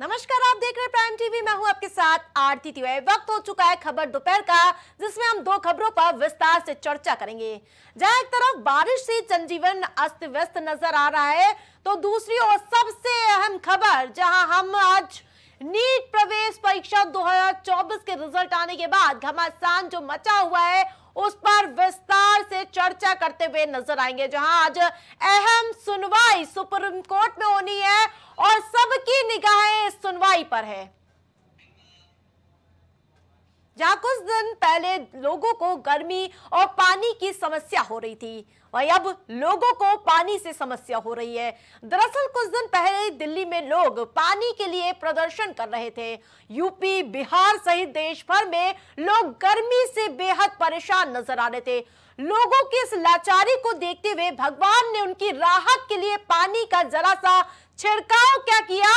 नमस्कार, आप देख रहे हैं प्राइम टीवी। मैं हूं आपके साथ आरती तिवारी। वक्त हो चुका है खबर दोपहर का, जिसमें हम दो खबरों पर विस्तार से चर्चा करेंगे। जहां एक तरफ बारिश से जनजीवन अस्त व्यस्त नजर आ रहा है, तो दूसरी ओर सबसे अहम खबर, जहां हम आज नीट प्रवेश परीक्षा 2024 के रिजल्ट आने के बाद घमासान जो मचा हुआ है उस पर विस्तार से चर्चा करते हुए नजर आएंगे। जहां आज अहम सुनवाई सुप्रीम कोर्ट में होनी है और सबकी निगाहें इस सुनवाई पर है। जहां कुछ दिन पहले लोगों को गर्मी और पानी की समस्या हो रही थी, वहीं अब लोगों को पानी से समस्या हो रही है। दरअसल कुछ दिन पहले दिल्ली में लोग पानी के लिए प्रदर्शन कर रहे थे। यूपी, बिहार सहित देश भर में लोग गर्मी से बेहद परेशान नजर आ रहे थे। लोगों की इस लाचारी को देखते हुए भगवान ने उनकी राहत के लिए पानी का जरा सा छिड़काव क्या किया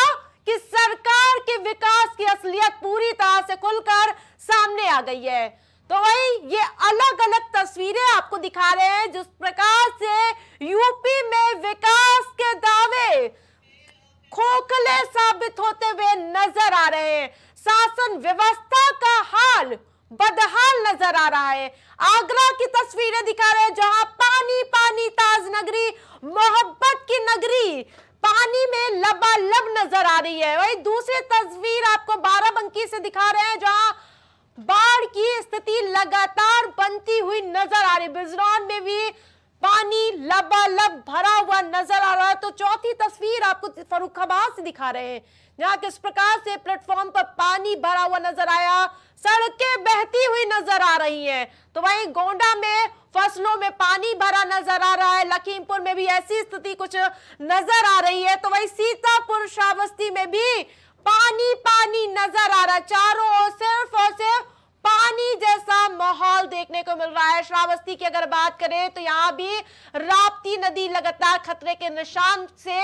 कि सरकार के विकास की असलियत पूरी तरह से खुलकर सामने आ गई है। तो वही ये अलग अलग तस्वीरें आपको दिखा रहे हैं जिस प्रकार से यूपी में विकास के दावे खोखले साबित होते हुए नजर आ रहे हैं। शासन व्यवस्था का हाल बदहाल नजर आ रहा है। आगरा की तस्वीरें दिखा रहे हैं, जहां पानी पानी ताज नगरी, मोहब्बत की नगरी पानी में लबालब नजर आ रही है। वही दूसरी तस्वीर आपको बाराबंकी से दिखा रहे हैं, जहां बाढ़ की स्थिति लगातार बनती हुई नजर आ रही है। बिजनौर में भी पानी लबालब भरा हुआ नजर आ रहा है। तो चौथी तस्वीर आपको फर्रुखाबाद से दिखा रहे हैं, जहां किस प्रकार से प्लेटफॉर्म पर पानी भरा हुआ नजर आया, सड़कें बहती हुई नजर आ रही हैं। तो वहीं गोंडा में फसलों में पानी भरा नजर आ रहा है। लखीमपुर में भी ऐसी स्थिति कुछ नजर आ रही है। तो वहीं सीतापुर, श्रावस्ती में भी पानी पानी नजर आ रहा है। चारों ओर सिर्फ और सिर्फ पानी जैसा माहौल देखने को मिल रहा है। श्रावस्ती की अगर बात करें तो यहाँ भी राप्ती नदी लगातार खतरे के निशान से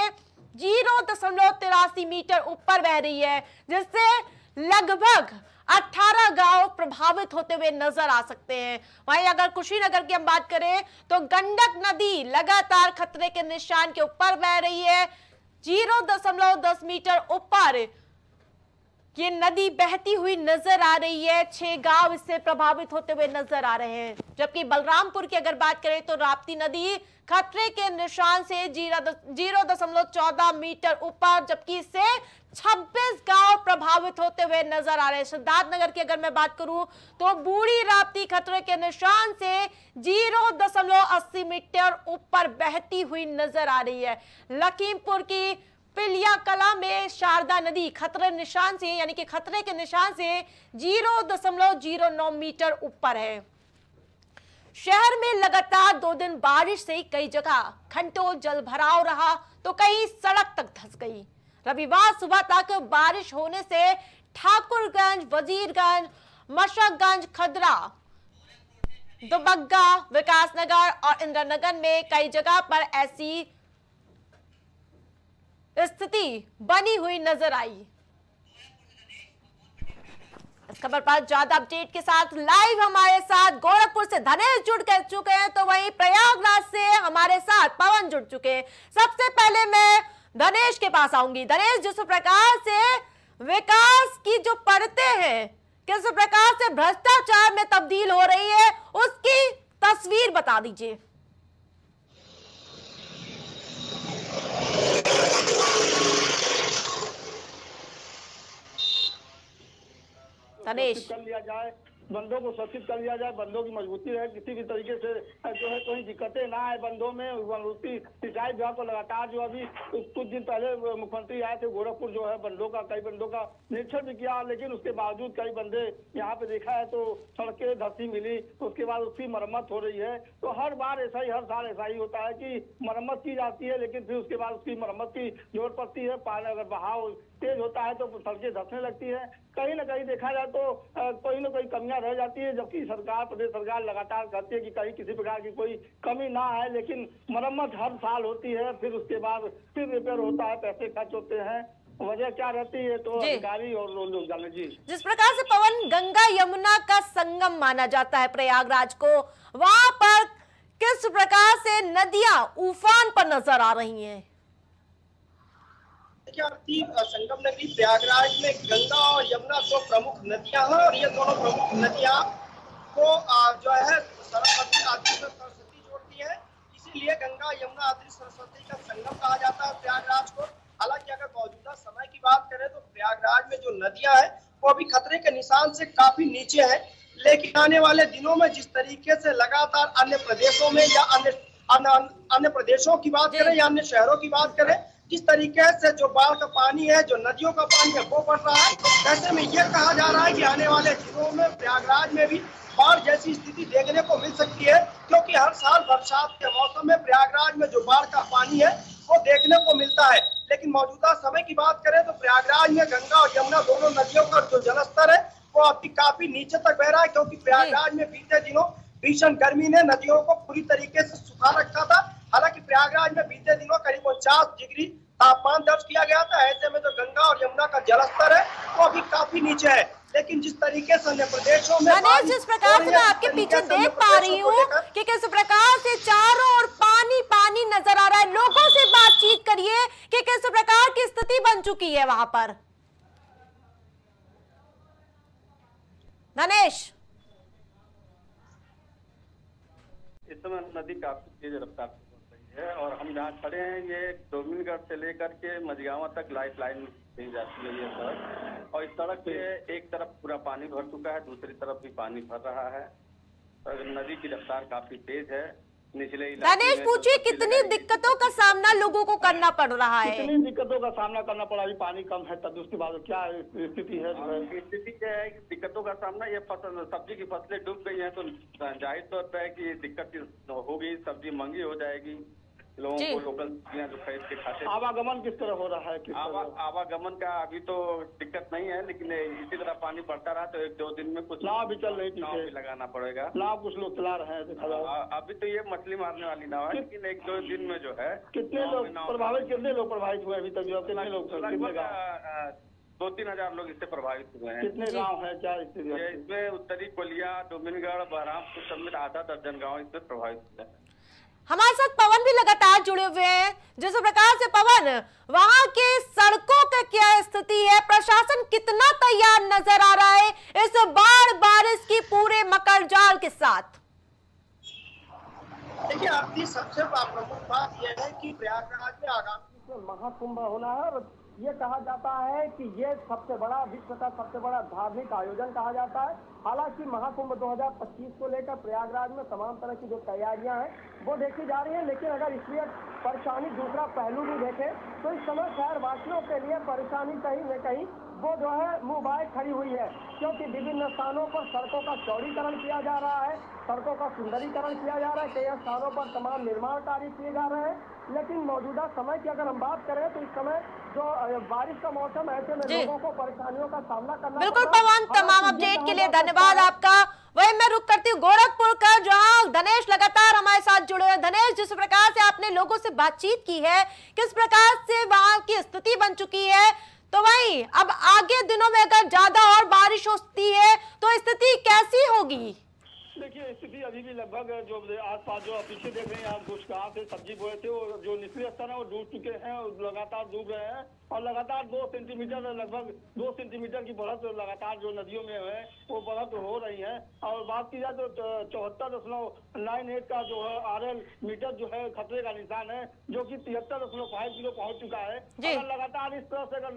0.83 मीटर ऊपर बह रही है, जिससे लगभग 18 गांव प्रभावित होते हुए नजर आ सकते हैं। वहीं अगर कुशीनगर की हम बात करें तो गंडक नदी लगातार खतरे के निशान के ऊपर बह रही है। 0.10 मीटर ऊपर ये नदी बहती हुई नजर आ रही है। 6 गांव इससे प्रभावित होते हुए नजर आ रहे हैं। जबकि बलरामपुर की अगर बात करें तो राप्ती नदी खतरे के निशान से 0.14 मीटर ऊपर, जबकि इससे 26 गांव प्रभावित होते हुए नजर आ रहे हैं। सिद्धार्थनगर की अगर मैं बात करूं तो बूढ़ी राप्ती खतरे के निशान से 0.80 मीटर ऊपर बहती हुई नजर आ रही है। लखीमपुर की पिलिया कला में शारदा नदी खतरे निशान से, यानी कि खतरे के निशान से 0.09 मीटर ऊपर है। शहर में लगातार 2 दिन बारिश से कई जगह घंटों जल भराव रहा, तो कई सड़क तक धंस गई। रविवार सुबह तक बारिश होने से ठाकुरगंज, वजीरगंज, मशकगंज, खदरा, दुबग्गा, विकासनगर और इंद्रनगर में कई जगह पर ऐसी स्थिति बनी हुई नजर आई। इस खबर पर ज्यादा अपडेट के साथ लाइव हमारे साथ गोरखपुर से धनेश जुड़ चुके हैं, तो वहीं प्रयागराज से हमारे साथ पवन जुड़ चुके हैं। सबसे पहले मैं धनेश के पास आऊंगी। धनेश, जिस प्रकार से विकास की जो परतें हैं किस प्रकार से भ्रष्टाचार में तब्दील हो रही है, उसकी तस्वीर बता दीजिए। कर लिया जाए, बंदों को सुरक्षित कर लिया जाए, बंदों की मजबूती रहे, किसी भी तरीके से जो है कोई दिक्कतें ना आए बंदों में। मजबूती सिंचाई विभाग को लगातार जो अभी कुछ दिन पहले मुख्यमंत्री आए थे गोरखपुर, जो है कई बंदों का निरीक्षण भी किया, लेकिन उसके बावजूद कई बंदे यहाँ पे देखा है तो सड़कें धंसी मिली, तो उसके बाद उसकी मरम्मत हो रही है। तो हर बार ऐसा ही, हर साल ऐसा ही होता है कि मरम्मत की जाती है, लेकिन फिर उसके बाद उसकी मरम्मत की जरूरत पड़ती है। पानी अगर बहाव तेज होता है तो सड़कें धंसने लगती है। कहीं ना कहीं देखा जाए तो कोई ना कोई कमियां रह जाती है, जबकि प्रदेश सरकार लगातार कहती है कि कहीं किसी प्रकार की कोई कमी ना आए, लेकिन मरम्मत हर साल होती है, फिर उसके बाद फिर रिपेयर होता है, पैसे खर्च होते हैं। वजह क्या रहती है तो अधिकारी और लोग जाने। जी, जिस प्रकार से पवन गंगा यमुना का संगम माना जाता है प्रयागराज को, वहां पर किस प्रकार से नदियां उफान पर नजर आ रही हैं? देखिए आरती, संगम नगरी प्रयागराज में गंगा और यमुना दो प्रमुख नदियां हैं और ये दोनों प्रमुख नदियां को जो है सरस्वती आदि से सरस्वती जोड़ती है। इसीलिए गंगा यमुना आदि सरस्वती का संगम कहा जाता है प्रयागराज को। हालांकि अगर मौजूदा समय की बात करें तो प्रयागराज में जो नदियां हैं वो अभी खतरे के निशान से काफी नीचे है, लेकिन आने वाले दिनों में जिस तरीके से लगातार अन्य प्रदेशों में या अन्य प्रदेशों की बात करें या अन्य शहरों की बात करें, किस तरीके से जो बाढ़ का पानी है, जो नदियों का पानी है वो बढ़ रहा है। ऐसे में यह कहा जा रहा है कि आने वाले दिनों में प्रयागराज में भी बाढ़ जैसी स्थिति देखने को मिल सकती है, क्योंकि हर साल बरसात के मौसम में प्रयागराज में जो बाढ़ का पानी है वो देखने को मिलता है। लेकिन मौजूदा समय की बात करें तो प्रयागराज में गंगा और यमुना दोनों नदियों का जो जलस्तर है वो अभी काफी नीचे तक बह रहा है, क्योंकि प्रयागराज में बीते दिनों भीषण गर्मी ने नदियों को पूरी तरीके से सुखा रखा था। हालांकि प्रयागराज में बीते दिनों करीब 49 डिग्री तापमान दर्ज किया गया था। ऐसे में जो गंगा और यमुना का जलस्तर है वो अभी काफी नीचे है, लेकिन जिस तरीके से अन्य प्रदेशों में जिस प्रकार से मैं आपके पीछे देख पा रही हूँ कि किस प्रकार से चारों ओर पानी पानी नजर आ रहा है, लोगों से बातचीत करिए कि किस प्रकार की स्थिति बन चुकी है वहां पर। धनेश, इस समय नदी काफी तेज रफ्तार से बढ़ रही है और हम जहाँ खड़े हैं ये डोमिनगढ़ से लेकर के मझगांवा तक लाइफ लाइन दी जाती है ये सड़क, और इस सड़क पे एक तरफ पूरा पानी भर चुका है, दूसरी तरफ भी पानी भर रहा है। नदी की रफ्तार काफी तेज है। निचले धनेश पूछिए कितनी दिक्कतों का सामना लोगों को करना पड़ रहा है? कितनी दिक्कतों का सामना करना पड़ा, अभी पानी कम है तब उसके बाद क्या स्थिति है? स्थिति क्या है कि दिक्कतों का सामना, ये फसल सब्जी की फसलें डूब गई हैं तो जाहिर तौर पर है कि दिक्कत होगी, सब्जी महंगी हो जाएगी, लोगों को लोकल सब्जियां जो खरीद के खाते। आवागमन किस तरह हो रहा है? आवागमन का अभी तो दिक्कत नहीं है, लेकिन इसी तरह पानी बढ़ता रहा तो 1-2 दिन में कुछ नाव भी चल रही थी, नाव भी लगाना पड़ेगा। नाव कुछ लोग चला रहे हैं। अभी तो ये मछली मारने वाली नाव है, लेकिन 1-2 दिन में जो है कितने लोग प्रभावित हुए अभी तक? कितने लोग? 2-3 हजार लोग इससे प्रभावित हुए हैं। कितने गांव है क्या स्थिति? इसमें उत्तरी कोलिया, डोमिनगढ़, बहरामपुर समेत आधा दर्जन गाँव इसमें प्रभावित हुए हैं। हमारे साथ पवन भी लगातार जुड़े हुए हैं। जिस प्रकार से पवन, वहां के सड़कों का क्या स्थिति है, प्रशासन कितना तैयार नजर आ रहा है इस बाढ़ बारिश की पूरे मकर जाल के साथ? देखिए आरती, सबसे प्रमुख बात यह है कि प्रयागराज में आगामी महाकुंभ होना है और ये कहा जाता है कि ये सबसे बड़ा विश्व का सबसे बड़ा धार्मिक आयोजन कहा जाता है। हालांकि महाकुंभ 2025 को लेकर प्रयागराज में तमाम तरह की जो तैयारियां हैं वो देखी जा रही है, लेकिन अगर इसलिए परेशानी दूसरा पहलू भी देखें तो इस समय शहर वासियों के लिए परेशानी कहीं न कहीं वो जो है मुंह बाय खड़ी हुई है, क्योंकि विभिन्न स्थानों पर सड़कों का चौड़ीकरण किया जा रहा है, सड़कों का सुंदरीकरण किया जा रहा है, कई स्थानों पर तमाम निर्माण कार्य किए जा रहे हैं। लेकिन मौजूदा समय की अगर हम बात करें तो इस समय जो बारिश का मौसम है, ऐसे में लोगों को परेशानियों का सामना करना। बिल्कुल पवन, तमाम अपडेट के लिए धन्यवाद आपका। वही मैं रुक करती हूँ गोरखपुर का, जहां धनेश लगातार हमारे साथ जुड़े हैं। धनेश, जिस प्रकार से आपने लोगों से बातचीत की है, किस प्रकार से वहां की स्थिति बन चुकी है, तो वही अब आगे दिनों में अगर ज्यादा और बारिश होती है तो स्थिति कैसी होगी? देखिए स्थिति अभी भी लगभग जो आसपास जो पीछे देख रहे हैं आप, कुछ कहाँ से सब्जी बोए थे वो जो निचले स्तर है वो डूब चुके हैं, लगातार डूब रहे हैं और लगातार 2 सेंटीमीटर लगभग 2 सेंटीमीटर की बढ़त लगातार जो नदियों में है वो बढ़त हो रही है। और बात की जाए तो 74.98 का जो है RL मीटर जो है खतरे का निशान है, जो कि 73.5 किलो पहुंच चुका है। अगर लगातार इस तरह से अगर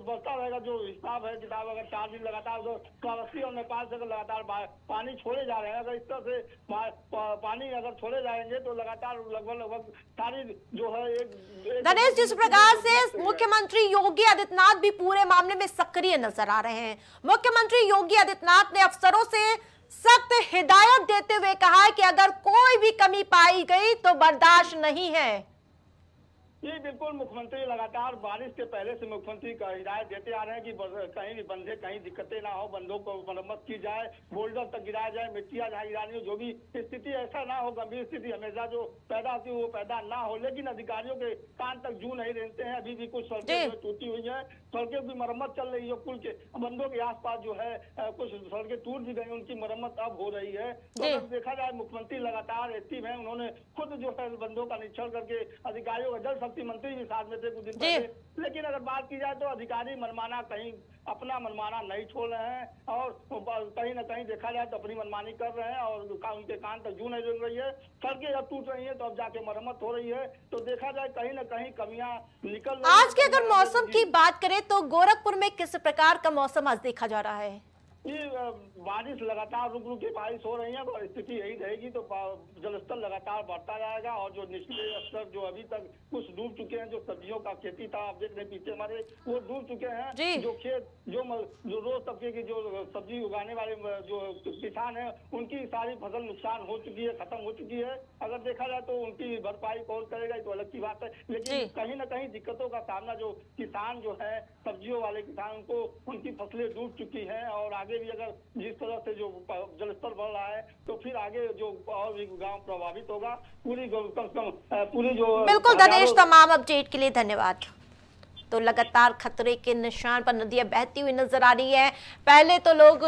बढ़ता रहेगा जो हिसाब है किताब, अगर 4 दिन लगातार वाराणसी और नेपाल से अगर लगातार पानी छोड़े जा रहे हैं, अगर इस तरह से पानी अगर छोड़े जाएंगे तो लगातार लगभग सारी जो है एक धनेश, जिस प्रकार से मुख्यमंत्री योगी आदित्यनाथ भी पूरे मामले में सक्रिय नजर आ रहे हैं, मुख्यमंत्री योगी आदित्यनाथ ने अफसरों से सख्त हिदायत देते हुए कहा है कि अगर कोई भी कमी पाई गई तो बर्दाश्त नहीं है। ये बिल्कुल मुख्यमंत्री लगातार बारिश के पहले से मुख्यमंत्री का हिदायत देते आ रहे हैं कि कहीं भी बंधे, कहीं दिक्कतें ना हो, बंधों को मरम्मत की जाए, बोल्डर तक गिराया जाए, मिट्टियां जहाँ गिरानी हो, जो भी स्थिति ऐसा ना हो, गंभीर स्थिति हमेशा जो पैदा होती है वो पैदा ना हो। लेकिन अधिकारियों के कान तक जू नहीं रहते हैं। अभी भी कुछ सड़कें टूटी हुई है, सड़कें की मरम्मत चल रही है, पुल के बंधों के आसपास जो है कुछ सड़कें टूट भी गई, उनकी मरम्मत अब हो रही है। तो अगर देखा जाए मुख्यमंत्री लगातार एक्टिव है, उन्होंने खुद जो है बंधों का निरीक्षण करके अधिकारियों का जल शक्ति मंत्री भी साथ में थे कुछ दिन पहले। लेकिन अगर बात की जाए तो अधिकारी मनमाना कहीं अपना मनमाना नहीं छोड़ रहे हैं और कहीं ना कहीं देखा जाए तो अपनी मनमानी कर रहे हैं और उनके कान तक जू नहीं जुड़ रही है। सड़कें जब टूट रही हैं तो अब जाके मरम्मत हो रही है, तो देखा जाए कहीं ना कहीं कमियां निकल रही हैं। आज के अगर मौसम की बात करें तो गोरखपुर में किस प्रकार का मौसम आज देखा जा रहा है? ये बारिश लगातार रुक रुक के बारिश हो रही है और स्थिति यही रहेगी तो जलस्तर लगातार बढ़ता जाएगा और जो निचले स्तर जो अभी तक कुछ डूब चुके हैं, जो सब्जियों का खेती था आप देख रहे पीछे हमारे, वो डूब चुके हैं। जो खेत जो रोज तबके की जो सब्जी उगाने वाले जो किसान है उनकी सारी फसल नुकसान हो चुकी है, खत्म हो चुकी है। अगर देखा जाए तो उनकी भरपाई कौन करेगा तो अलग की बात है, लेकिन कहीं ना कहीं दिक्कतों का सामना जो किसान जो है सब्जियों वाले किसान उनको उनकी फसलें डूब चुकी है और आगे भी अगर जिस तरह से जो जलस्तर बढ़ रहा है तो फिर आगे जो और भी गांव प्रभावित होगा। पूरी जो बिल्कुल धनेश, तमाम अपडेट के लिए धन्यवाद। तो लगातार खतरे के निशान पर नदियां बहती हुई नजर आ रही है। पहले तो लोग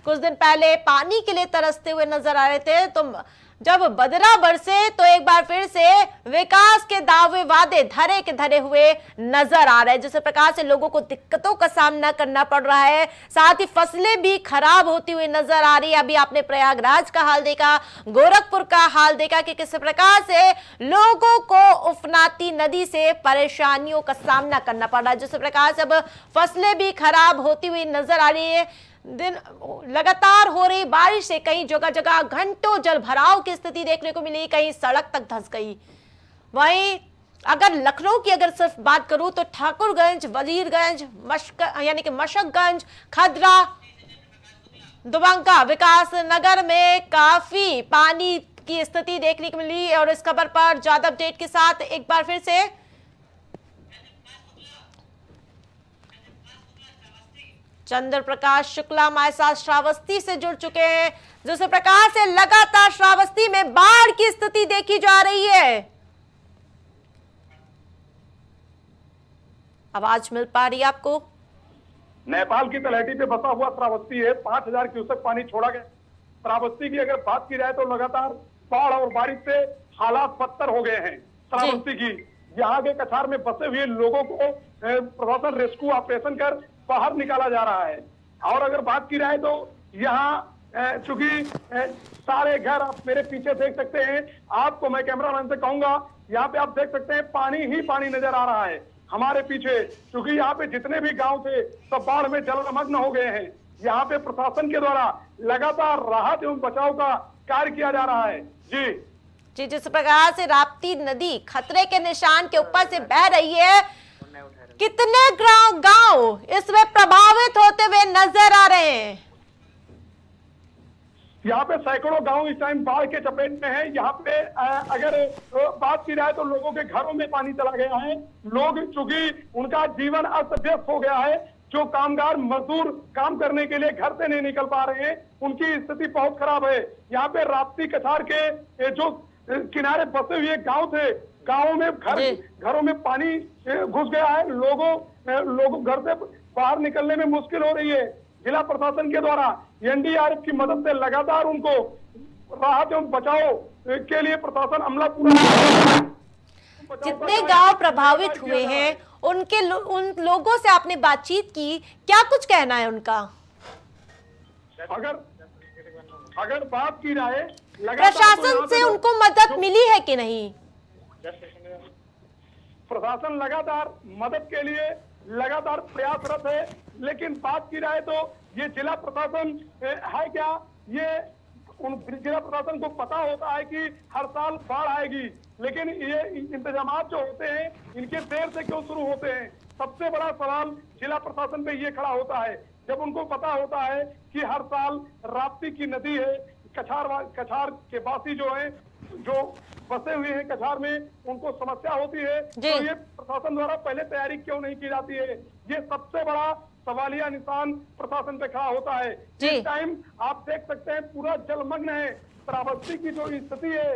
कुछ दिन पहले पानी के लिए तरसते हुए नजर आ रहे थे, तो जब बदरा बरसे तो एक बार फिर से विकास के दावे वादे धरे के धरे हुए नजर आ रहे हैं, जिस प्रकार से लोगों को दिक्कतों का सामना करना पड़ रहा है, साथ ही फसलें भी खराब होती हुई नजर आ रही है। अभी आपने प्रयागराज का हाल देखा, गोरखपुर का हाल देखा कि किस प्रकार से लोगों को उफनाती नदी से परेशानियों का सामना करना पड़ रहा है, जिस प्रकार से अब फसलें भी खराब होती हुई नजर आ रही है। दिन लगातार हो रही बारिश से कई जगह जगह घंटों जल भराव की स्थिति देखने को मिली, कहीं सड़क तक धंस गई। वहीं अगर लखनऊ की अगर सिर्फ बात करूं तो ठाकुरगंज, वजीरगंज, यानी कि मशकगंज, खदरा, दुबंका, विकास नगर में काफी पानी की स्थिति देखने को मिली। और इस खबर पर ज्यादा अपडेट के साथ एक बार फिर से चंद्र प्रकाश शुक्ला हमारे साथ श्रावस्ती से जुड़ चुके हैं, जिस प्रकार से लगातार श्रावस्ती में बाढ़ की स्थिति देखी जा रही है। आवाज मिल पा रही है आपको? नेपाल की तलहटी पे बसा हुआ श्रावस्ती है, 5000 क्यूसेक पानी छोड़ा गया। श्रावस्ती की अगर बात की जाए तो लगातार बाढ़ और बारिश से हालात बदतर हो गए हैं। श्रावस्ती की यहाँ के कछार में बसे हुए लोगों को प्रशासन रेस्क्यू ऑपरेशन कर बाहर निकाला जा रहा है। और अगर बात की जाए तो यहाँ चूंकि सारे घर आप मेरे पीछे देख सकते हैं, आपको मैं कैमरामैन से कहूंगा यहाँ पे आप देख सकते हैं पानी ही पानी नजर आ रहा है हमारे पीछे, क्योंकि यहाँ पे जितने भी गांव थे सब बाढ़ में जलमग्न हो गए हैं। यहाँ पे प्रशासन के द्वारा लगातार राहत एवं बचाव का कार्य किया जा रहा है। जी, जिस प्रकार से राप्ती नदी खतरे के निशान के ऊपर से बह रही है, कितने गांव इसमें प्रभावित होते हुए नजर आ रहे हैं? यहाँ पे सैकड़ों गांव इस टाइम बाढ़ के चपेट में है। यहाँ पे अगर बात की जाए तो लोगों के घरों में पानी चला गया है। लोग चूंकि उनका जीवन अस्त व्यस्त हो गया है, जो कामगार मजदूर काम करने के लिए घर से नहीं निकल पा रहे हैं, उनकी स्थिति बहुत खराब है। यहाँ पे राप्ती कछार के जो किनारे बसे हुए गांव थे, गांवों में घरों में पानी घुस गया है। लोगों घर से बाहर निकलने में मुश्किल हो रही है। जिला प्रशासन के द्वारा एनडीआरएफ की मदद से लगातार उनको राहत एवं बचाव के लिए प्रशासन अमला पूरा। जितने गांव प्रभावित हुए हैं उन लोगों से आपने बातचीत की, क्या कुछ कहना है उनका? अगर बात की जाए प्रशासन से उनको मदद मिली है कि नहीं? प्रशासन लगातार मदद के लिए लगातार प्रयासरत है, लेकिन बात की जाए तो ये जिला प्रशासन है क्या, ये उन जिला प्रशासन को पता होता है कि हर साल बाढ़ आएगी, लेकिन ये इंतजाम जो होते हैं इनके देर से क्यों शुरू होते हैं? सबसे बड़ा सवाल जिला प्रशासन पे ये खड़ा होता है। जब उनको पता होता है कि हर साल राप्ती की नदी है, कछार के वासी जो है, जो बसे हुए हैं कछार में, उनको समस्या होती है, तो ये प्रशासन द्वारा पहले तैयारी क्यों नहीं की जाती है? ये सबसे बड़ा सवालिया निशान प्रशासन पे खड़ा होता है। इस टाइम आप देख सकते हैं पूरा जलमग्न है। श्रावस्ती की जो स्थिति है,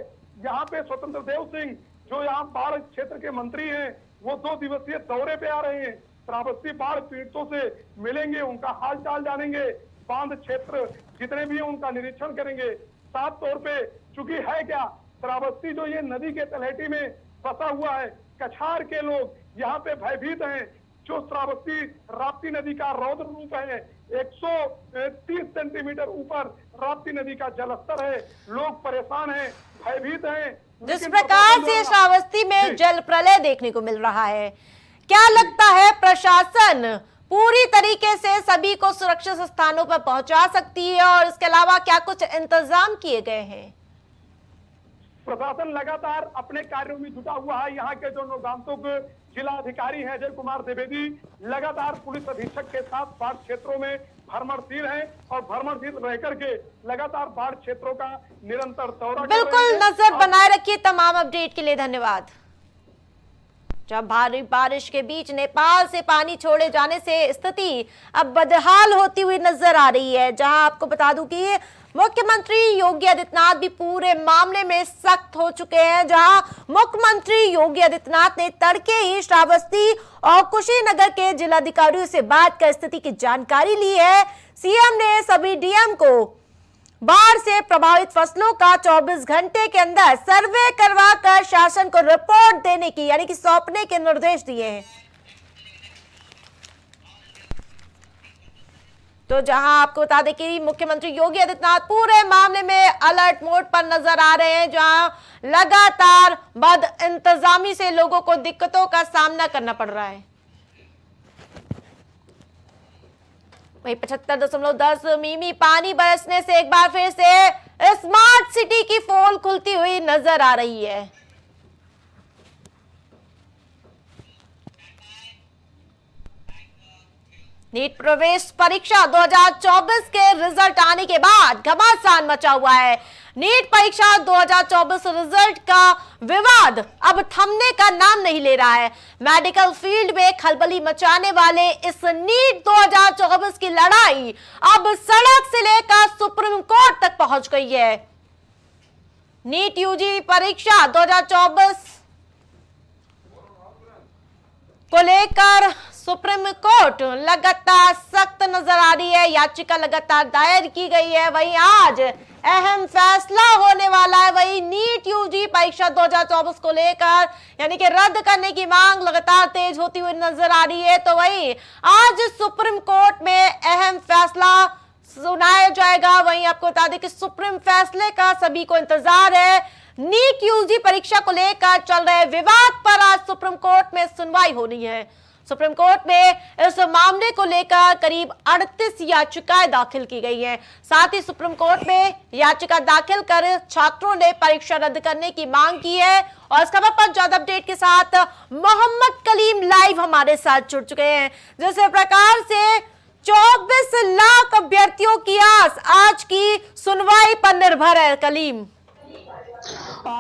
यहाँ पे स्वतंत्र देव सिंह जो यहाँ बाढ़ क्षेत्र के मंत्री हैं, वो 2 दिवसीय दौरे पे आ रहे हैं। श्रावस्ती बाढ़ पीड़ितों से मिलेंगे, उनका हाल चाल जानेंगे, बांध क्षेत्र जितने भी हैं उनका निरीक्षण करेंगे। साफ तौर पे चूंकि है क्या, श्रावस्ती जो ये नदी के तलहटी में बसा हुआ है, कछार के लोग यहाँ पे भयभीत हैं। जो श्रावस्ती राप्ती नदी का रौद्र रूप है, 130 सेंटीमीटर ऊपर राप्ती नदी का जलस्तर है। लोग परेशान हैं, भयभीत हैं। जिस प्रकार से श्रावस्ती में जल प्रलय देखने को मिल रहा है, क्या लगता है प्रशासन पूरी तरीके से सभी को सुरक्षित स्थानों पर पहुंचा सकती है, और इसके अलावा क्या कुछ इंतजाम किए गए हैं? प्रशासन लगातार अपने कार्यों में जुटा हुआ है। यहाँ के जो नौगांतुक जिला अधिकारी हैं अजय कुमार द्विवेदी लगातार पुलिस अधीक्षक के साथ बाढ़ क्षेत्रों में भ्रमणशील हैं और भ्रमणशील रह करके लगातार बाढ़ क्षेत्रों का निरंतर दौरा बिल्कुल नजर बनाए रखिए। तमाम अपडेट के लिए धन्यवाद। जब भारी बारिश के बीच नेपाल से पानी छोड़े जाने से स्थिति अब बदहाल होती हुई नजर आ रही है, जहां आपको बता दूं कि मुख्यमंत्री योगी आदित्यनाथ भी पूरे मामले में सख्त हो चुके हैं। जहां मुख्यमंत्री योगी आदित्यनाथ ने तड़के ही श्रावस्ती और कुशीनगर के जिलाधिकारियों से बात कर स्थिति की जानकारी ली है। सीएम ने सभी डीएम को बाढ़ से प्रभावित फसलों का 24 घंटे के अंदर सर्वे करवा कर शासन को रिपोर्ट देने की यानी कि सौंपने के निर्देश दिए हैं। तो जहां आपको बता दें कि मुख्यमंत्री योगी आदित्यनाथ पूरे मामले में अलर्ट मोड पर नजर आ रहे हैं, जहां लगातार बद इंतजामी से लोगों को दिक्कतों का सामना करना पड़ रहा है। वही 75.10 मिमी पानी बरसने से एक बार फिर से स्मार्ट सिटी की पोल खुलती हुई नजर आ रही है। नीट प्रवेश परीक्षा 2024 के रिजल्ट आने के बाद घमासान मचा हुआ है। नीट परीक्षा 2024 रिजल्ट का विवाद अब थमने का नाम नहीं ले रहा है। मेडिकल फील्ड में खलबली मचाने वाले इस नीट 2024 की लड़ाई अब सड़क से लेकर सुप्रीम कोर्ट तक पहुंच गई है। नीट यूजी परीक्षा 2024 को लेकर सुप्रीम कोर्ट लगातार सख्त नजर आ रही है। याचिका लगातार दायर की गई है। वहीं आज अहम फैसला होने वाला है। वहीं नीट यूजी परीक्षा 2024 को लेकर यानी कि रद्द करने की मांग लगातार तेज होती हुई नजर आ रही है। तो वहीं आज सुप्रीम कोर्ट में अहम फैसला सुनाया जाएगा। वहीं आपको बता दें कि सुप्रीम फैसले का सभी को इंतजार है। नीट यूजी परीक्षा को लेकर चल रहे विवाद पर आज सुप्रीम कोर्ट में सुनवाई होनी है। सुप्रीम कोर्ट में इस मामले को लेकर करीब 38 याचिकाएं दाखिल की गई हैं। साथ ही सुप्रीम कोर्ट में याचिका दाखिल कर छात्रों ने परीक्षा रद्द करने की मांग की है। और इस खबर पर ज्यादा अपडेट के साथ मोहम्मद कलीम लाइव हमारे साथ जुड़ चुके हैं। जिस प्रकार से 24 लाख अभ्यर्थियों की आस आज की सुनवाई पर निर्भर है। कलीम,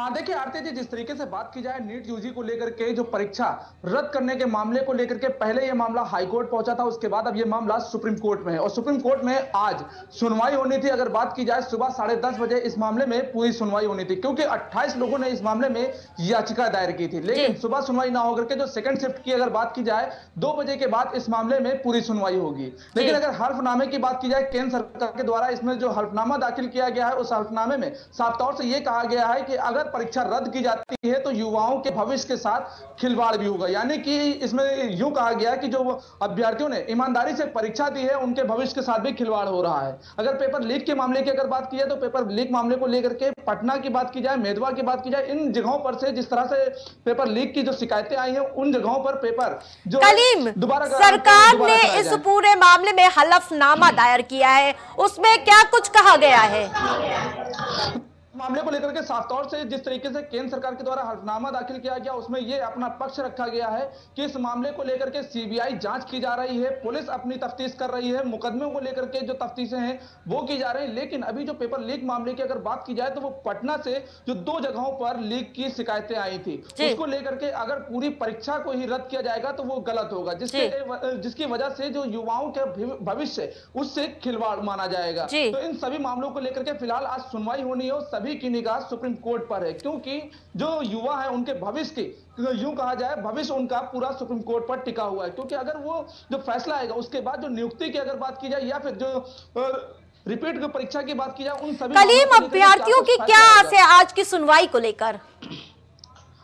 देखिए आरती जी, जिस तरीके से बात की जाए नीट यूजी को लेकर के जो परीक्षा रद्द करने के मामले को लेकर के पहले यह मामला हाई कोर्ट पहुंचा था, उसके बाद अब यह मामला सुप्रीम कोर्ट में है और सुप्रीम कोर्ट में आज सुनवाई होनी थी। अगर बात की जाए सुबह 10:30 बजे इस मामले में पूरी सुनवाई होनी थी, क्योंकि 28 लोगों ने इस मामले में याचिका दायर की थी। लेकिन सुबह सुनवाई ना होकर के जो सेकंड शिफ्ट की अगर बात की जाए 2 बजे के बाद इस मामले में पूरी सुनवाई होगी। लेकिन अगर हल्फनामे की बात की जाए केंद्र सरकार के द्वारा इसमें जो हल्फनामा दाखिल किया गया है, उस हल्फनामे में साफ तौर से यह कहा गया है कि अगर परीक्षा रद्द की जाती है तो युवाओं के भविष्य के साथ खिलवाड़ भी होगा। यानी कि इसमें यूं कहा गया कि जो अभ्यर्थियों ने ईमानदारी से परीक्षा दी है उनके भविष्य के साथ भी खिलवाड़ हो रहा है। अगर पेपर लीक के मामले की अगर बात की जाए तो पेपर लीक मामले को लेकर के पटना की बात की जाए, मेदवा की बात की जाए, इन जगहों पर से जिस तरह से पेपर लीक की जो शिकायतें आई हैं उन जगहों पर पेपर जो कलीम, सरकार ने इस पूरे मामले में हलफनामा दायर किया है, उसमें क्या कुछ कहा गया है? मामले को लेकर के साफ तौर से जिस तरीके से केंद्र सरकार के द्वारा हल्फनामा दाखिल किया गया उसमें यह अपना पक्ष रखा गया है कि इस मामले को लेकर के सीबीआई जांच की जा रही है, पुलिस अपनी तफ्तीश कर रही है, मुकदमे को लेकर के जो तफ्तीशें हैं वो की जा रही है। लेकिन अभी जो पेपर लीक मामले की अगर बात की जाए तो वो पटना से जो 2 जगहों पर लीक की शिकायतें आई थी उसको लेकर के अगर पूरी परीक्षा को ही रद्द किया जाएगा तो वो गलत होगा, जिसकी वजह से जो युवाओं के भविष्य उससे खिलवाड़ माना जाएगा। तो इन सभी मामलों को लेकर के फिलहाल आज सुनवाई होनी है और सभी की निगाह सुप्रीम कोर्ट पर है, क्योंकि जो युवा है उनके भविष्य की यूं कहा जाए भविष्य उनका पूरा सुप्रीम कोर्ट पर टिका हुआ है। क्योंकि अगर वो जो फैसला आएगा उसके बाद जो नियुक्ति की अगर बात की जाए या फिर जो रिपीट की परीक्षा की बात की जाए उन सभी कलीम, अभ्यर्थियों की क्या आस है आज की सुनवाई को लेकर?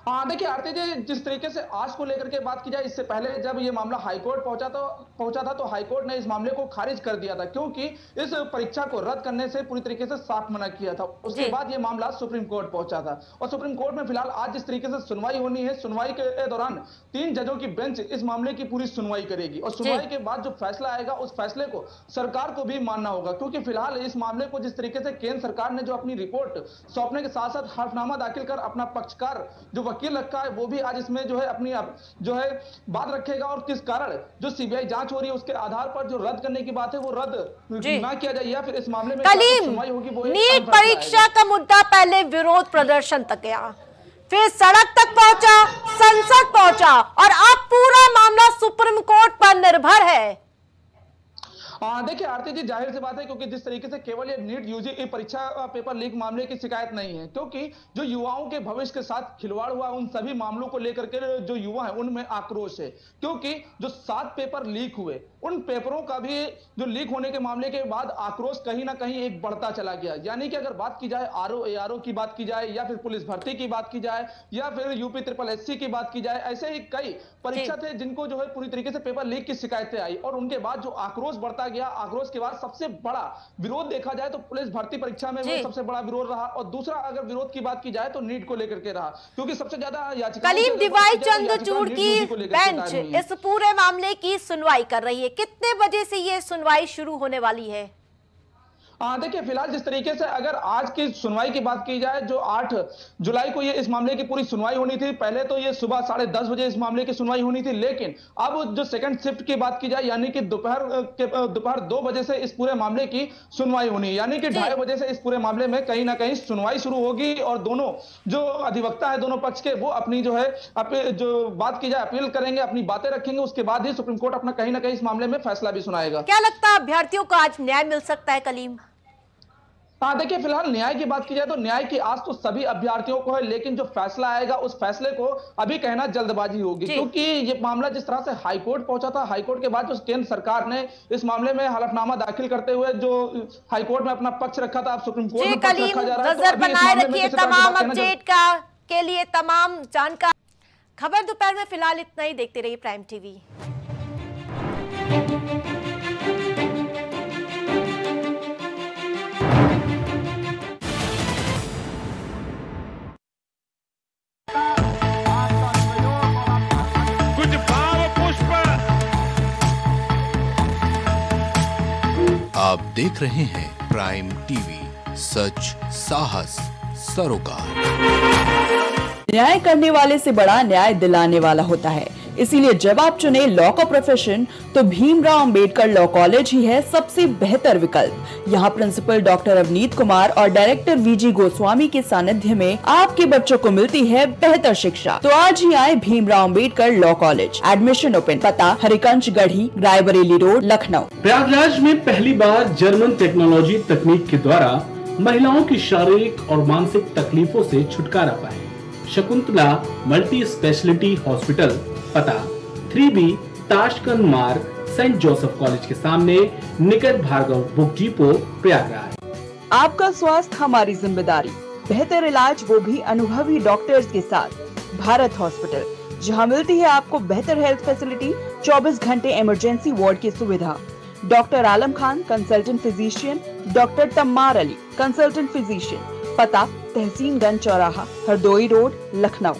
देखिए आरती जी, जिस तरीके से आज को लेकर के बात की जाए, इससे पहले जब ये मामला हाईकोर्ट पहुंचा था तो हाईकोर्ट ने इस मामले को खारिज कर दिया था, क्योंकि इस परीक्षा को रद्द करने से पूरी तरीके से साफ मना किया था। उसके बाद ये मामला सुप्रीम कोर्ट पहुंचा था और सुप्रीम कोर्ट में फिलहाल आज जिस तरीके से सुनवाई होनी है, सुनवाई के दौरान 3 जजों की बेंच इस मामले की पूरी सुनवाई करेगी और सुनवाई के बाद जो फैसला आएगा उस फैसले को सरकार को भी मानना होगा, क्योंकि फिलहाल इस मामले को जिस तरीके से केंद्र सरकार ने जो अपनी रिपोर्ट सौंपने के साथ साथ हलफनामा दाखिल कर अपना पक्षकार जो वकील रखा है वो भी आज इसमें जो है अपनी जो है बात रखेगा और किस कारण जो सीबीआई जांच हो रही है उसके आधार पर जो रद्द करने की बात है वो रद्द ना किया जाए या फिर इस मामले में सुनवाई होगी। वो नीट परीक्षा का मुद्दा पहले विरोध प्रदर्शन तक गया, फिर सड़क तक पहुंचा, संसद पहुंचा और अब पूरा मामला सुप्रीम कोर्ट पर निर्भर है। देखिए आरती जी, जाहिर सी बात है, क्योंकि जिस तरीके से केवल ये नीट यूजी परीक्षा पेपर लीक मामले की शिकायत नहीं है, क्योंकि जो युवाओं के भविष्य के साथ खिलवाड़ हुआ उन सभी मामलों को लेकर के जो युवा है उनमें आक्रोश है, क्योंकि जो 7 पेपर लीक हुए उन पेपरों का भी जो लीक होने के मामले के बाद आक्रोश कहीं ना कहीं एक बढ़ता चला गया। यानी कि अगर बात की जाए आरओ की बात की जाए या फिर पुलिस भर्ती की बात की जाए या फिर यूपी SSC की बात की जाए, ऐसे ही कई परीक्षा थे जिनको जो है पूरी तरीके से पेपर लीक की शिकायतें आई और उनके बाद जो आक्रोश बढ़ता गया, आक्रोश के बाद सबसे बड़ा विरोध देखा जाए तो पुलिस भर्ती परीक्षा में वो सबसे बड़ा विरोध रहा और दूसरा अगर विरोध की बात की जाए तो नीट को लेकर के रहा, क्योंकि सबसे ज्यादा याचिका कलीम डीवाई चंद्रचूड़ की बेंच इस पूरे मामले की सुनवाई कर रही है। कितने बजे से ये सुनवाई शुरू होने वाली है? देखिए फिलहाल जिस तरीके से अगर आज की सुनवाई की बात की जाए, जो 8 जुलाई को ये इस मामले की पूरी सुनवाई होनी थी, पहले तो ये सुबह 10:30 बजे इस मामले की सुनवाई होनी थी, लेकिन अब जो सेकंड शिफ्ट की बात की जाए यानी कि दोपहर 2 बजे से इस पूरे मामले की सुनवाई होनी है, यानी कि 2:30 बजे से इस पूरे मामले में कहीं ना कहीं सुनवाई शुरू होगी और दोनों जो अधिवक्ता है दोनों पक्ष के वो अपनी जो है जो बात की जाए अपील करेंगे, अपनी बातें रखेंगे, उसके बाद ही सुप्रीम कोर्ट अपना कहीं ना कहीं इस मामले में फैसला भी सुनाएगा। क्या लगता है अभ्यर्थियों को आज न्याय मिल सकता है कलीम? देखिए फिलहाल न्याय की बात की जाए तो न्याय की आस तो सभी अभ्यर्थियों को है, लेकिन जो फैसला आएगा उस फैसले को अभी कहना जल्दबाजी होगी, क्योंकि ये मामला जिस तरह से हाईकोर्ट पहुंचा था, हाईकोर्ट के बाद जो केंद्र सरकार ने इस मामले में हलफनामा दाखिल करते हुए जो हाईकोर्ट में अपना पक्ष रखा था, अब सुप्रीम कोर्ट में पक्ष रखा जा रहा है। नजर बनाए रखिए तमाम अपडेट के लिए, तमाम जानकारी। खबर दोपहर में फिलहाल इतना ही। देखते रहिए प्राइम टीवी। आप देख रहे हैं प्राइम टीवी, सच साहस सरोकार। न्याय करने वाले से बड़ा न्याय दिलाने वाला होता है, इसीलिए जब आप चुने लॉ का प्रोफेशन तो भीमराव अंबेडकर लॉ कॉलेज ही है सबसे बेहतर विकल्प। यहाँ प्रिंसिपल डॉक्टर अवनीत कुमार और डायरेक्टर वीजी गोस्वामी के सानिध्य में आपके बच्चों को मिलती है बेहतर शिक्षा। तो आज ही आए Bhimrao Ambedkar law college. Admission open. पता हरिकंज गढ़ी, रायबरेली रोड, लखनऊ। प्रयागराज में पहली बार जर्मन टेक्नोलॉजी तकनीक के द्वारा महिलाओं की शारीरिक और मानसिक तकलीफों से छुटकारा पाए। शकुंतला मल्टी स्पेशलिटी हॉस्पिटल, पता 3B ताशकंद मार्ग, सेंट जोसेफ कॉलेज के सामने, निकट भार्गव बुक डिपो, प्रयागराज। आपका स्वास्थ्य हमारी जिम्मेदारी, बेहतर इलाज वो भी अनुभवी डॉक्टर्स के साथ। भारत हॉस्पिटल, जहां मिलती है आपको बेहतर हेल्थ फैसिलिटी, 24 घंटे इमरजेंसी वार्ड की सुविधा। Doctor Alam Khan consultant physician, doctor Tammar Ali consultant physician, पता तहसीनगंज चौराहा, Hardoi road, Lucknow.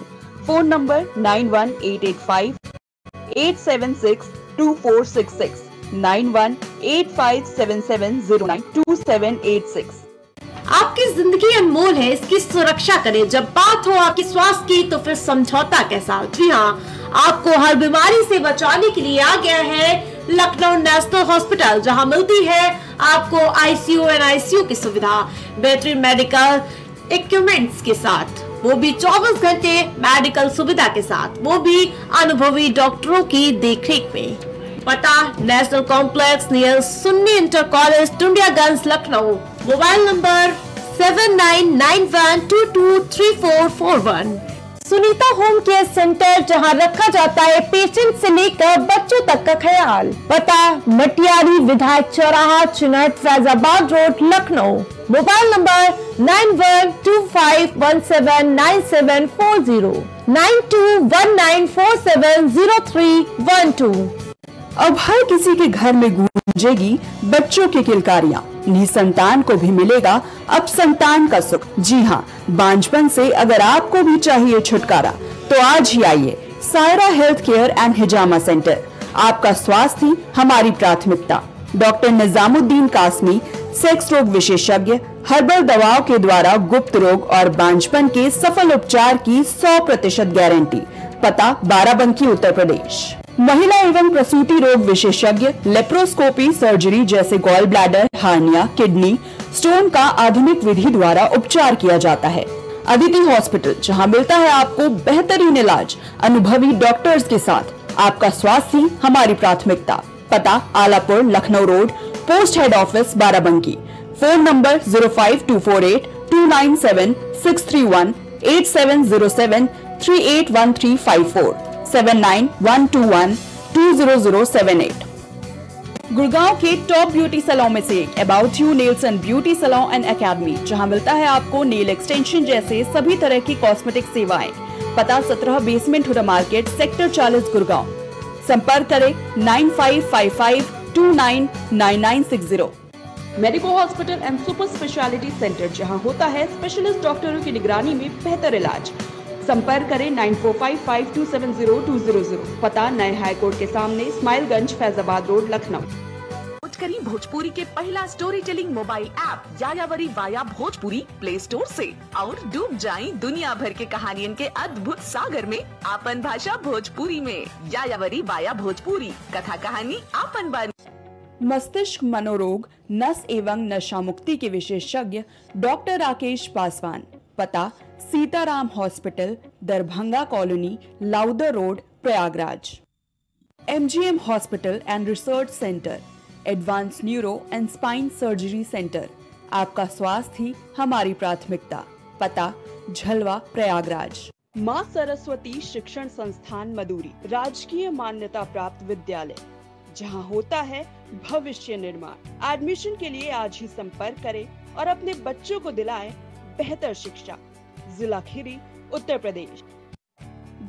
Phone number 918858762466, 918577092786। आपकी जिंदगी अनमोल है, इसकी सुरक्षा करें। जब बात हो आपकी स्वास्थ्य की तो फिर समझौता कैसा? जी हाँ, आपको हर बीमारी से बचाने के लिए आ गया है लखनऊ नेशनल हॉस्पिटल, जहां मिलती है आपको ICU और NICU की सुविधा, बेहतरीन मेडिकल इक्विपमेंट्स के साथ, वो भी 24 घंटे मेडिकल सुविधा के साथ, वो भी अनुभवी डॉक्टरों की देखरेख में। पता national complex near Sunni inter college, Tundiyaganj, Lucknow. Mobile number 7991223441। Sunita home care centre, जहां रखा जाता है पेशेंट से लेकर बच्चों तक का ख्याल। पता मटियारी विधायक चौराहा, Chunat, Faizabad road, Lucknow. Mobile number 9125179740, 9219470312। अब हर किसी के घर में गूंजेगी बच्चों की किलकारियां। निसंतान को भी मिलेगा अब संतान का सुख। जी हाँ, बांझपन से अगर आपको भी चाहिए छुटकारा तो आज ही आइए Saira health care and hijama centre. आपका स्वास्थ्य ही हमारी प्राथमिकता। डॉक्टर निजामुद्दीन कासमी, सेक्स रोग विशेषज्ञ, हर्बल दवाओं के द्वारा गुप्त रोग और बांझपन के सफल उपचार की 100% गारंटी। पता बाराबंकी, उत्तर प्रदेश। महिला एवं प्रसूति रोग विशेषज्ञ, लेप्रोस्कोपी सर्जरी जैसे gall bladder, hernia, kidney stone का आधुनिक विधि द्वारा उपचार किया जाता है। अदिति हॉस्पिटल, जहां मिलता है आपको बेहतरीन इलाज अनुभवी डॉक्टर्स के साथ। आपका स्वास्थ्य ही हमारी प्राथमिकता। पता Alapur, Lucknow road, post head office, Barabanki. Phone number 05248297631, 8707381354, 7912120078। Gurgaon के टॉप ब्यूटी सैलून में से एक about you nails and beauty salon and academy, जहां मिलता है आपको नेल एक्सटेंशन जैसे सभी तरह की कॉस्मेटिक सेवाएं। पता 17 basement Huda market, sector 40, Gurgaon. संपर्क करें 9555299960। Medico hospital and super speciality centre, जहां होता है स्पेशलिस्ट डॉक्टरों की निगरानी में बेहतर इलाज। संपर्क करें 9455270200। पता नए हाईकोर्ट के सामने, स्माइलगंज, फैजाबाद रोड, लखनऊ। करी भोजपुरी के पहला story telling mobile app यायावरी via Bhojpuri play store से और डूब जाएं दुनिया भर के कहानियन के अद्भुत सागर में आपन भाषा भोजपुरी में। यायावरी वाया भोजपुरी, कथा कहानी आपन बानी। मस्तिष्क मनोरोग, नस एवं नशा मुक्ति के विशेषज्ञ डॉक्टर राकेश पासवान। पता Sitaram hospital, Darbhanga colony, Lowther road, Prayagraj. MGM hospital and research centre, advance neuro and spine surgery centre. आपका स्वास्थ्य ही हमारी प्राथमिकता। पता झलवा, प्रयागराज। मां सरस्वती शिक्षण संस्थान मदुरी, राजकीय मान्यता प्राप्त विद्यालय, जहां होता है भविष्य निर्माण। एडमिशन के लिए आज ही संपर्क करें और अपने बच्चों को दिलाएं बेहतर शिक्षा। जिला Kheri, Uttar Pradesh.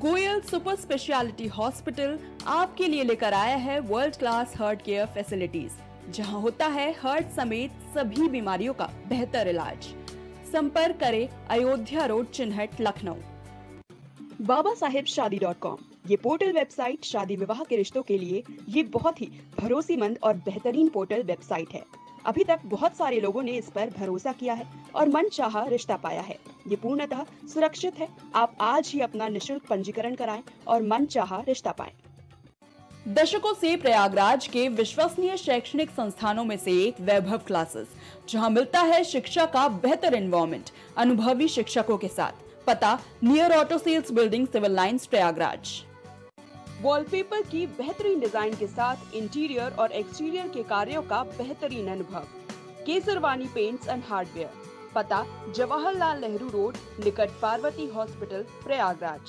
Goyal super speciality hospital आपके लिए लेकर आया है world class heart care facilities, जहां होता है हार्ट समेत सभी बीमारियों का बेहतर इलाज। संपर्क करें अयोध्या रोड, चिन्हट, लखनऊ। babasahebshadi.com, ये पोर्टल वेबसाइट शादी विवाह के रिश्तों के लिए ये बहुत ही भरोसेमंद और बेहतरीन पोर्टल वेबसाइट है। अभी तक बहुत सारे लोगों ने इस पर भरोसा किया है और मनचाहा रिश्ता पाया है। ये पूर्णतः सुरक्षित है। आप आज ही अपना निशुल्क पंजीकरण कराएं और मनचाहा रिश्ता पाएं। दशकों से प्रयागराज के विश्वसनीय शैक्षणिक संस्थानों में से एक वैभव क्लासेस, जहां मिलता है शिक्षा का बेहतर एनवायरनमेंट अनुभवी शिक्षकों के साथ। पता near auto sales building, civil lines, Prayagraj. Wallpaper की बेहतरीन डिजाइन के साथ इंटीरियर और एक्सटीरियर के कार्यों का बेहतरीन अनुभव। Kesarwani paints and hardware. पता जवाहरलाल नेहरू रोड, निकट Parvati hospital, Prayagraj.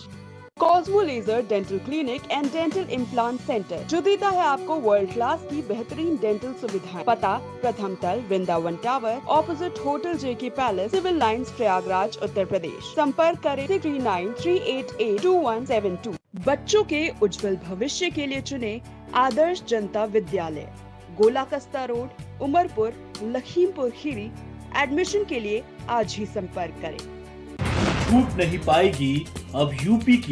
Cosmo laser dental clinic and dental implant centre, जो देता है आपको वर्ल्ड क्लास की बेहतरीन डेंटल सुविधाएं। पता प्रथम तल, Vrindavan tower, opposite hotel JK palace, civil lines, Prayagraj, Uttar Pradesh. संपर्क करें 3938882172। बच्चों के उज्जवल भविष्य के लिए चुने आदर्श जनता विद्यालय, गोला कस्ता रोड, उमरपुर, लखीमपुर खीरी। एडमिशन के लिए आज ही संपर्क करें। छूट नहीं पाएगी अब यूपी की